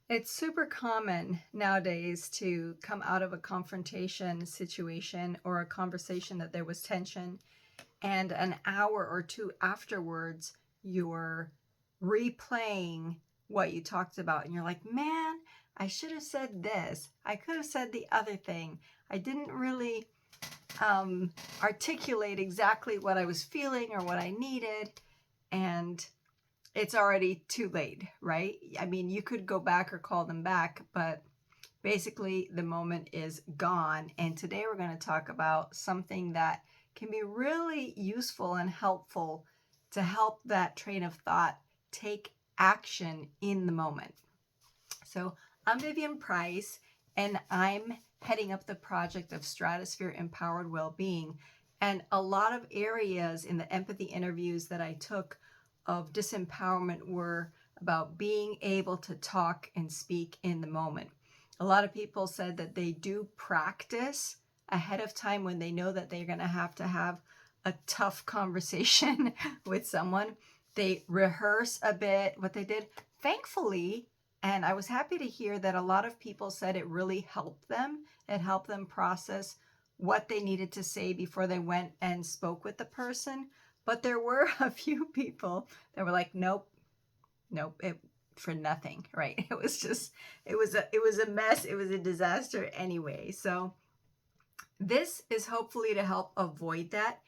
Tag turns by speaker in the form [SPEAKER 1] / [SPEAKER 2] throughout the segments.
[SPEAKER 1] It's super common nowadays to come out of a confrontation situation or a conversation that there was tension, and an hour or two afterwards, you're replaying what you talked about, and you're like, man, I should have said this. I could have said the other thing. I didn't really articulate exactly what I was feeling or what I needed. And it's already too late, right? I mean, you could go back or call them back, but basically the moment is gone. And today we're going to talk about something that can be really useful and helpful to help that train of thought take action in the moment. So I'm Vivian Price, and I'm heading up the project of Stratosphere Empowered Wellbeing. And a lot of areas in the empathy interviews that I took of disempowerment were about being able to talk and speak in the moment. A lot of people said that they do practice ahead of time when they know that they're going to have a tough conversation with someone. They rehearse a bit what they did. Thankfully, and I was happy to hear that a lot of people said it really helped them. It helped them process what they needed to say before they went and spoke with the person. But there were a few people that were like, nope, for nothing, right? It was a mess. It was a disaster anyway. So this is hopefully to help avoid that.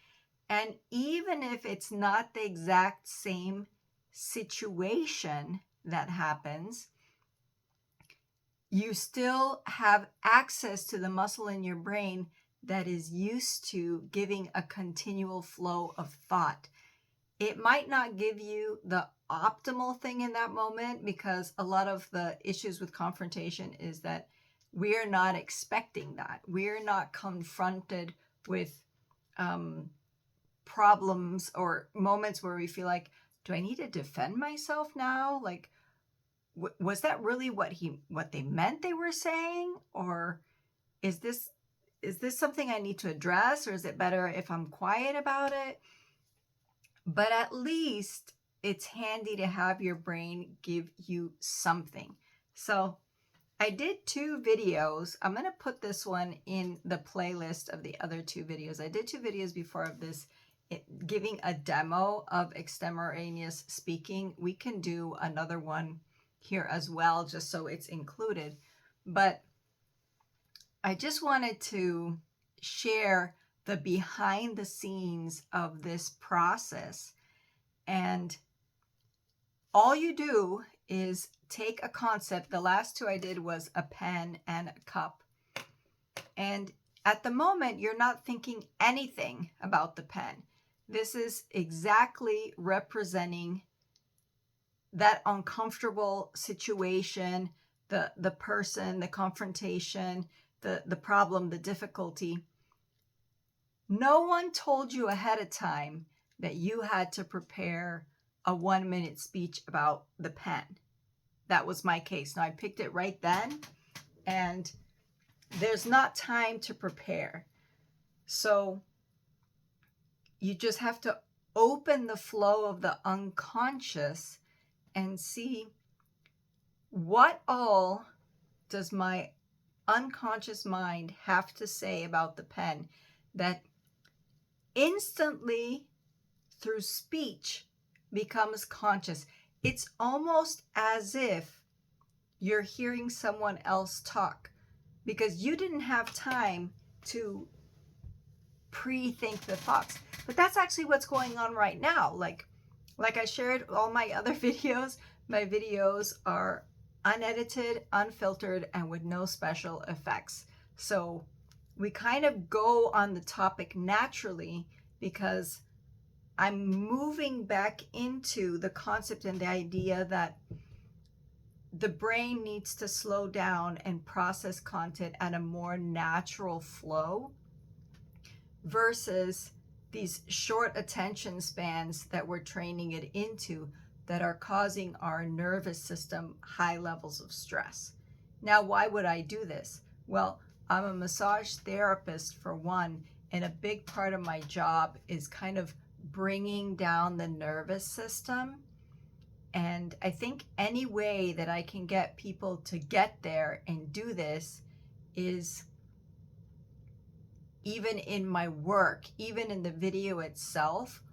[SPEAKER 1] And even if it's not the exact same situation that happens, you still have access to the muscle in your brain that is used to giving a continual flow of thought. It might not give you the optimal thing in that moment, because a lot of the issues with confrontation is that we're not expecting that. We're not confronted with problems or moments where we feel like, do I need to defend myself now? Like, was that really what they meant they were saying? Or is this something I need to address? Or is it better if I'm quiet about it? But at least it's handy to have your brain give you something. So I did 2 videos. I'm going to put this one in the playlist of the other 2 videos. I did 2 videos before of this, giving a demo of extemporaneous speaking. We can do another one here as well, just so it's included. But I just wanted to share the behind the scenes of this process. And all you do is take a concept. The last 2 I did was a pen and a cup. And at the moment, you're not thinking anything about the pen. This is exactly representing that uncomfortable situation, the person, the confrontation, the problem, the difficulty. No one told you ahead of time that you had to prepare a 1-minute speech about the pen. That was my case. Now I picked it right then, and there's not time to prepare. So you just have to open the flow of the unconscious and see, what all does my unconscious mind have to say about the pen that instantly through speech becomes conscious. It's almost as if you're hearing someone else talk, because you didn't have time to pre-think the thoughts. But that's actually what's going on right now. Like I shared all my other videos, my videos are unedited, unfiltered, and with no special effects. So we kind of go on the topic naturally, because I'm moving back into the concept and the idea that the brain needs to slow down and process content at a more natural flow versus these short attention spans that we're training it into, that are causing our nervous system high levels of stress. Now, why would I do this? Well, I'm a massage therapist for one, and a big part of my job is kind of bringing down the nervous system And I think any way that I can get people to get there and do this is, even in my work, even in the video itself,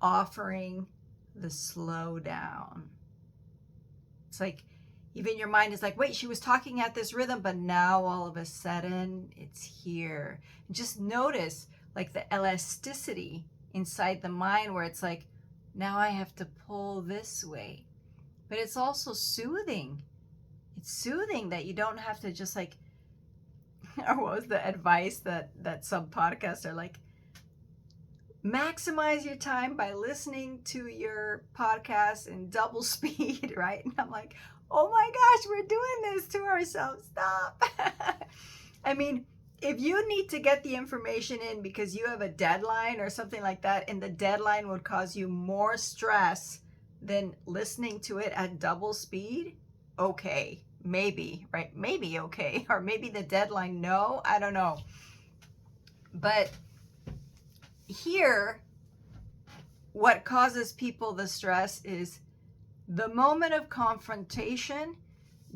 [SPEAKER 1] offering the slow down. It's like, even your mind is like, wait, she was talking at this rhythm, but now all of a sudden it's here. And just notice like the elasticity inside the mind, where it's like, now I have to pull this way. But it's also soothing. It's soothing that you don't have to just like, or what was the advice that some podcasts are like, maximize your time by listening to your podcast in double speed, right? And I'm like, oh my gosh, we're doing this to ourselves. Stop. I mean, if you need to get the information in because you have a deadline or something like that, and the deadline would cause you more stress than listening to it at double speed, okay, maybe, right? Maybe okay. Or maybe the deadline, no, I don't know. But here, what causes people the stress is the moment of confrontation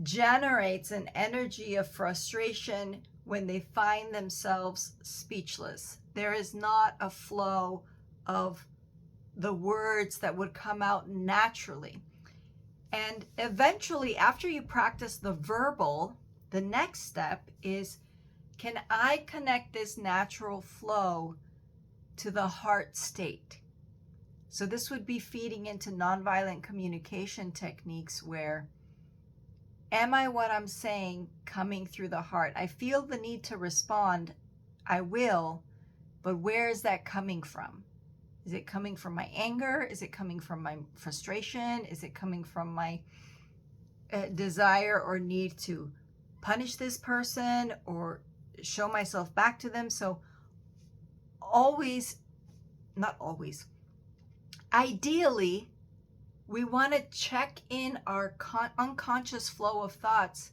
[SPEAKER 1] generates an energy of frustration when they find themselves speechless. There is not a flow of the words that would come out naturally. And eventually, after you practice the verbal, the next step is, can I connect this natural flow to the heart state? So this would be feeding into nonviolent communication techniques, where, am I what I'm saying coming through the heart? I feel the need to respond. I will, but where is that coming from? Is it coming from my anger? Is it coming from my frustration? Is it coming from my desire or need to punish this person or show myself back to them? So not always, ideally, we want to check in our unconscious flow of thoughts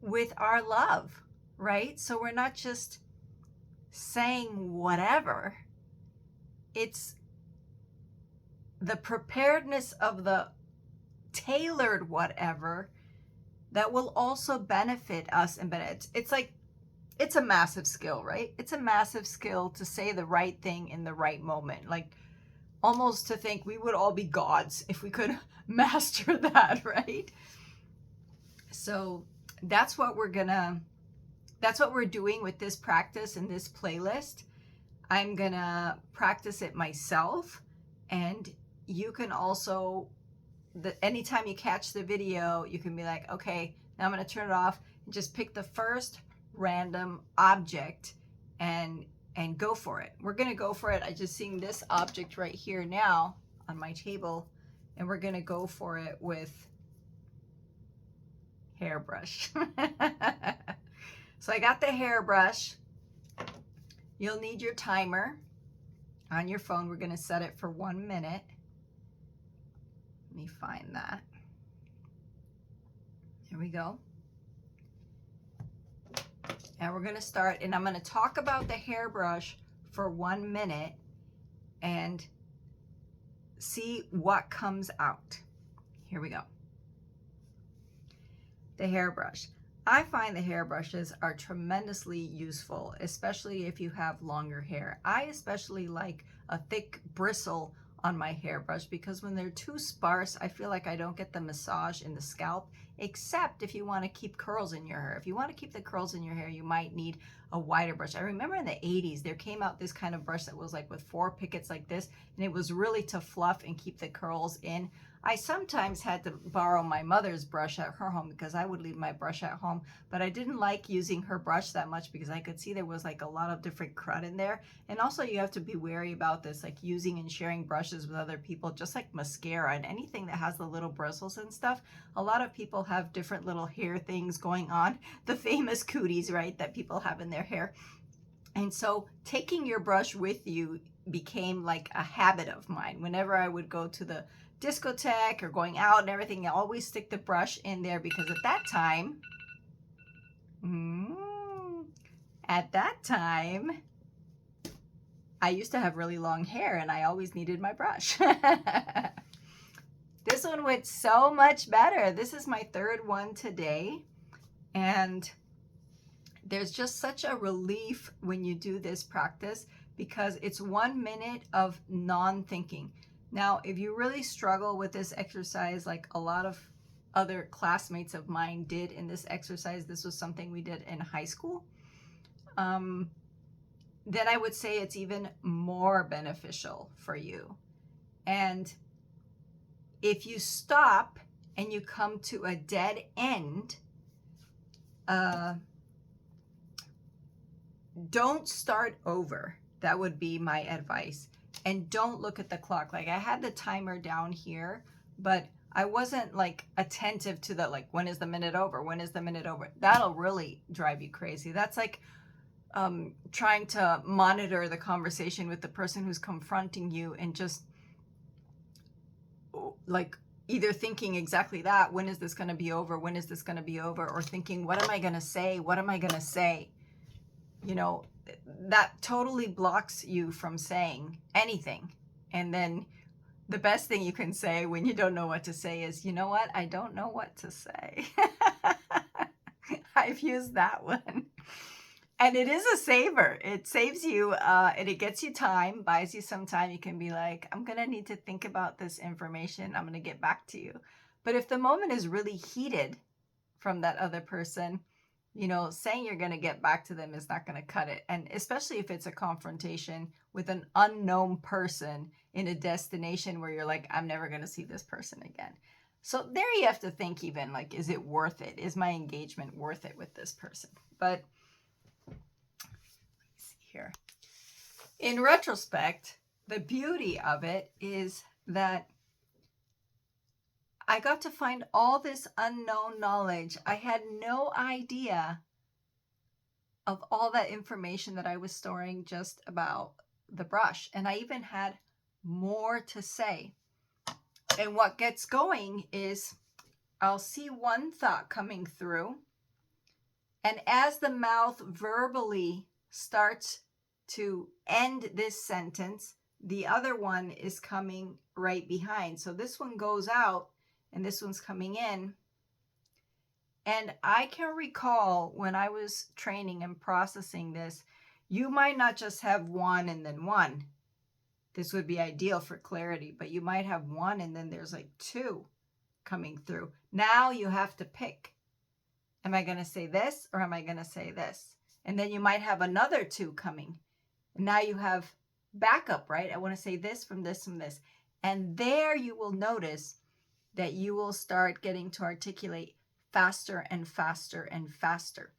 [SPEAKER 1] with our love, right? So we're not just saying whatever. It's the preparedness of the tailored whatever that will also benefit us. And it's like, it's a massive skill, right? It's a massive skill to say the right thing in the right moment. Like, almost to think we would all be gods if we could master that, right? So that's what we're doing with this practice in this playlist. I'm gonna practice it myself, and you can also, anytime you catch the video, you can be like, okay, now I'm gonna turn it off and just pick the first random object and go for it. We're gonna go for it. I just seeing this object right here now on my table, and we're gonna go for it with hairbrush. So I got the hairbrush. You'll need your timer on your phone. We're gonna set it for 1 minute. Let me find that. Here we go. And we're gonna start, and I'm gonna talk about the hairbrush for 1 minute and see what comes out. Here we go. The hairbrush. I find the hairbrushes are tremendously useful, especially if you have longer hair. I especially like a thick bristle on my hairbrush, because when they're too sparse, I feel like I don't get the massage in the scalp, except if you want to keep curls in your hair. If you want to keep the curls in your hair, you might need a wider brush. I remember in the 80s, there came out this kind of brush that was like with 4 pickets like this, and it was really to fluff and keep the curls in. I sometimes had to borrow my mother's brush at her home because I would leave my brush at home, but I didn't like using her brush that much because I could see there was like a lot of different crud in there. And also you have to be wary about this, like using and sharing brushes with other people, just like mascara and anything that has the little bristles and stuff. A lot of people have different little hair things going on, the famous cooties, right, that people have in their hair. And so taking your brush with you became like a habit of mine. Whenever I would go to the discotheque or going out and everything, I always stick the brush in there, because at that time, I used to have really long hair and I always needed my brush. This one went so much better. This is my third one today. And there's just such a relief when you do this practice because it's 1 minute of non-thinking. Now, if you really struggle with this exercise, like a lot of other classmates of mine did in this exercise, this was something we did in high school, then I would say it's even more beneficial for you. And if you stop and you come to a dead end, don't start over. That would be my advice. And don't look at the clock. Like I had the timer down here, but I wasn't like attentive to the, like, when is the minute over? When is the minute over? That'll really drive you crazy. That's like trying to monitor the conversation with the person who's confronting you and just like either thinking exactly that, when is this going to be over? When is this going to be over? Or thinking, what am I going to say? What am I going to say? You know, that totally blocks you from saying anything. And then the best thing you can say when you don't know what to say is, you know what? I don't know what to say. I've used that one. And it is a saver. It saves you and it gets you time, buys you some time. You can be like, I'm going to need to think about this information. I'm going to get back to you. But if the moment is really heated from that other person, you know, saying you're going to get back to them is not going to cut it. And especially if it's a confrontation with an unknown person in a destination where you're like, I'm never going to see this person again. So there you have to think even like, is it worth it? Is my engagement worth it with this person? But here. In retrospect, the beauty of it is that I got to find all this unknown knowledge. I had no idea of all that information that I was storing just about the brush. And I even had more to say. And what gets going is I'll see one thought coming through. And as the mouth verbally starts to end this sentence, the other one is coming right behind. So this one goes out and this one's coming in. And I can recall when I was training and processing this, you might not just have one and then one. This would be ideal for clarity, but you might have one and then there's like two coming through. Now you have to pick. Am I going to say this or am I going to say this? And then you might have another two coming. And now you have backup, right? I want to say this from this from this. And there you will notice that you will start getting to articulate faster and faster and faster.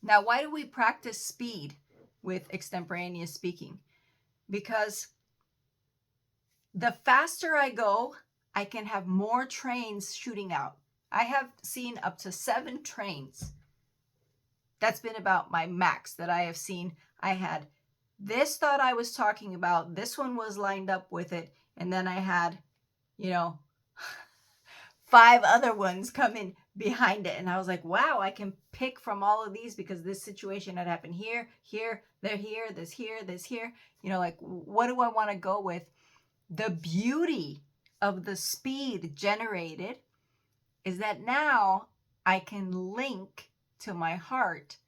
[SPEAKER 1] Now, why do we practice speed with extemporaneous speaking? Because the faster I go, I can have more trains shooting out. I have seen up to 7 trains. That's been about my max that I have seen. I had this thought I was talking about. This one was lined up with it. And then I had, 5 other ones come in behind it. And I was like, wow, I can pick from all of these because this situation had happened here, here, there, here, this here, this here. Like, what do I want to go with? The beauty of the speed generated is that now I can link to my heart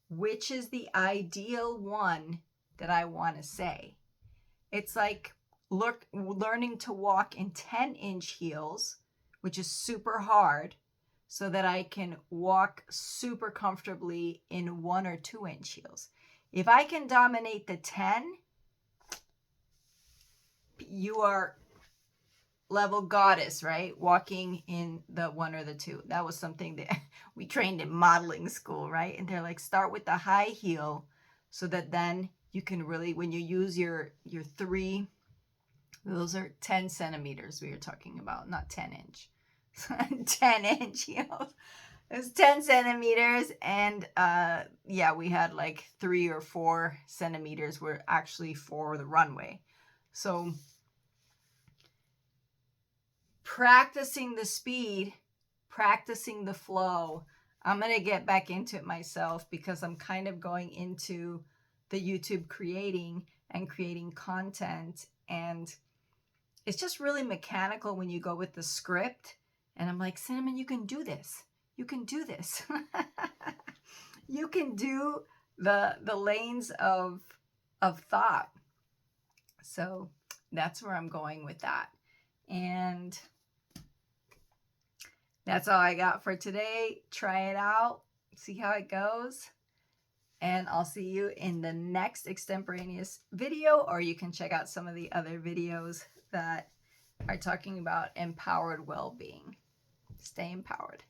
[SPEAKER 1] which is the ideal one that I want to say. It's like learning to walk in 10-inch heels, which is super hard, so that I can walk super comfortably in 1 or 2-inch heels. If I can dominate the 10, you are level goddess, right? Walking in the 1 or the 2. That was something that we trained in modeling school, right? And they're like, start with the high heel so that then you can really, when you use your 3, those are 10 centimeters we were talking about, not 10-inch. 10-inch heels. It was 10 centimeters. And we had like 3 or 4 centimeters were actually for the runway. So practicing the speed, practicing the flow. I'm going to get back into it myself because I'm kind of going into the YouTube creating and creating content. And it's just really mechanical when you go with the script. And I'm like, Cinnamon, you can do this. You can do this. You can do the lanes of thought. So that's where I'm going with that. And that's all I got for today. Try it out. See how it goes. And I'll see you in the next extemporaneous video, or you can check out some of the other videos that are talking about empowered well-being. Stay empowered.